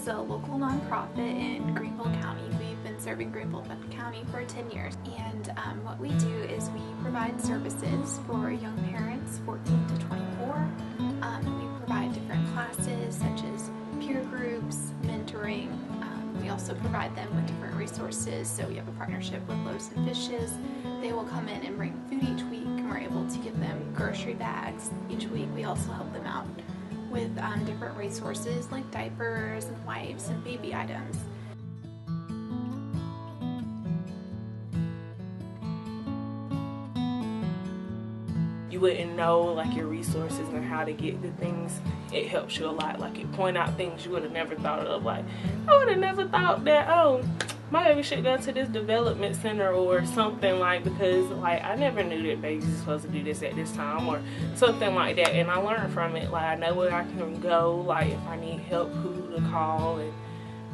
a local nonprofit in Greenville County. We've been serving Greenville County for 10 years. And what we do is we provide services for young parents 14 to 24. We provide different classes such as peer groups, mentoring. We also provide them with different resources. So we have a partnership with Loaves and Fishes. They will come in and bring food each week, and we're able to give them grocery bags each week. We also help them out with different resources like diapers and wipes and baby items. You wouldn't know like your resources and how to get the things. It helps you a lot. Like it point out things you would have never thought of. Like I would have never thought that, oh, my baby should go to this development center or something, like, because like I never knew that babies are supposed to do this at this time or something like that. And I learned from it. Like I know where I can go, like if I need help, who to call, and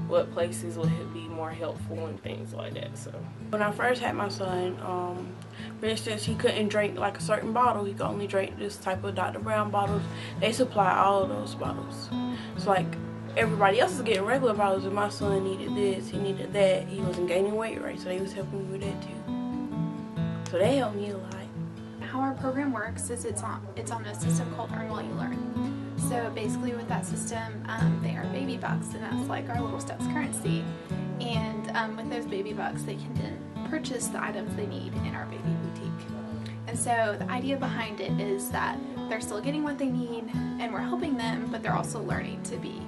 what places would be more helpful and things like that. So when I first had my son, for instance, he couldn't drink like a certain bottle. He could only drink this type of Dr. Brown bottles. They supply all of those bottles. So like everybody else is getting regular bottles, and my son needed this, he needed that. He wasn't gaining weight, right? So they was helping me with that too. So they helped me a lot. How our program works is it's on a system called Earn While You Learn. So basically with that system, they are baby bucks, and that's like our Little Steps currency. And with those baby bucks, they can then purchase the items they need in our baby boutique. And so the idea behind it is that they're still getting what they need, and we're helping them, but they're also learning to be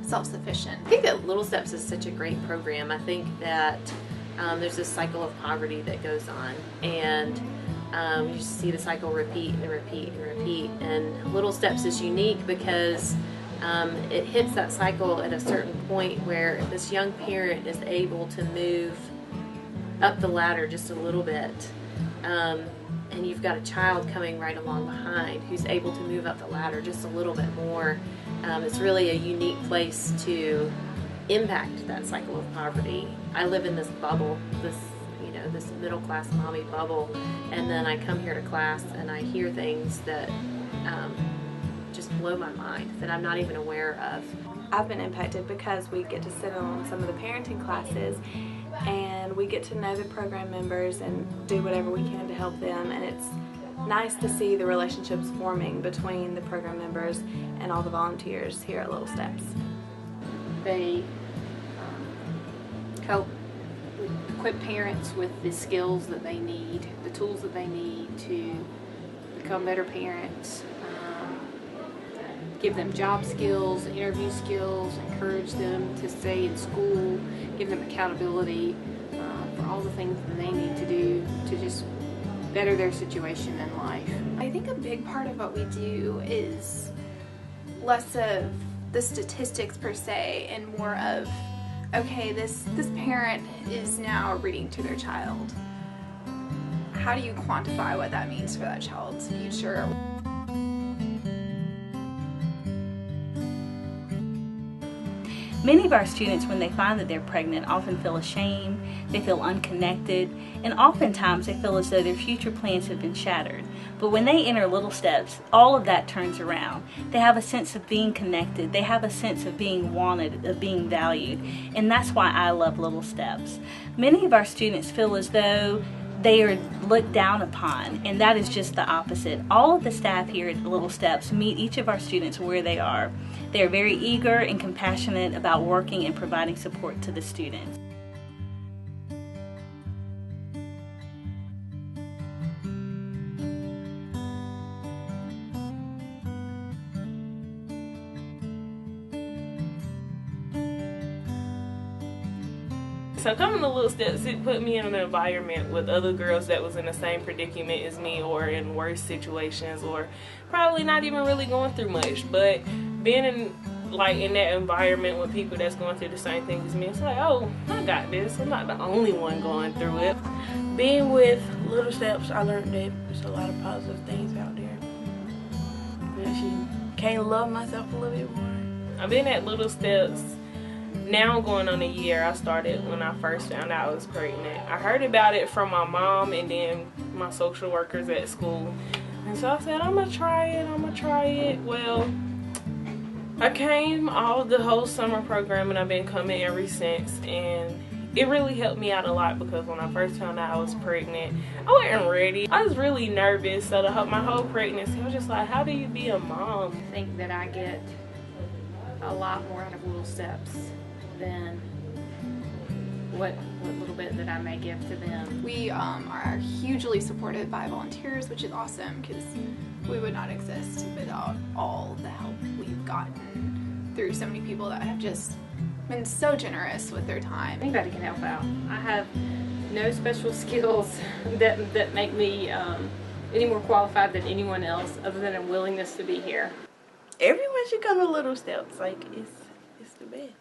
self-sufficient. I think that Little Steps is such a great program. I think that there's this cycle of poverty that goes on, and you see the cycle repeat and repeat and repeat. And Little Steps is unique because it hits that cycle at a certain point where this young parent is able to move up the ladder just a little bit. And you've got a child coming right along behind who's able to move up the ladder just a little bit more. It's really a unique place to impact that cycle of poverty. I live in this bubble, this middle-class mommy bubble, and then I come here to class and I hear things that just blow my mind, that I'm not even aware of. I've been impacted because we get to sit on some of the parenting classes, and we get to know the program members and do whatever we can to help them, and it's nice to see the relationships forming between the program members and all the volunteers here at Little Steps. They help equip parents with the skills that they need, the tools that they need to become better parents, give them job skills, interview skills, encourage them to stay in school, give them accountability for all the things that they need to do to just better their situation in life. I think a big part of what we do is less of the statistics per se and more of, okay, this parent is now reading to their child. How do you quantify what that means for that child's future? Many of our students, when they find that they're pregnant, often feel ashamed, they feel unconnected, and oftentimes they feel as though their future plans have been shattered. But when they enter Little Steps, all of that turns around. They have a sense of being connected, they have a sense of being wanted, of being valued, and that's why I love Little Steps. Many of our students feel as though they are looked down upon, and that is just the opposite. All of the staff here at Little Steps meet each of our students where they are. They are very eager and compassionate about working and providing support to the students. So coming to Little Steps, it put me in an environment with other girls that was in the same predicament as me, or in worse situations, or probably not even really going through much. But being in that environment with people that's going through the same thing as me, it's like, oh, I got this. I'm not the only one going through it. Being with Little Steps, I learned that there's a lot of positive things out there. I actually can love myself a little bit more. I've been at Little Steps now going on a year. I started when I first found out I was pregnant. I heard about it from my mom and then my social workers at school. And so I said, I'm gonna try it. Well, I came all the whole summer program, and I've been coming ever since, and it really helped me out a lot because when I first found out I was pregnant, I wasn't ready. I was really nervous, so my whole pregnancy, I was just like, how do you be a mom? I think that I get a lot more out of Little Steps than what little bit that I may give to them. We are hugely supported by volunteers, which is awesome because we would not exist without all the help we've gotten through so many people that have just been so generous with their time. Anybody can help out. I have no special skills that make me any more qualified than anyone else other than a willingness to be here. Everyone should come to Little Steps. Like, it's the best.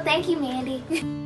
Thank you, Mandy.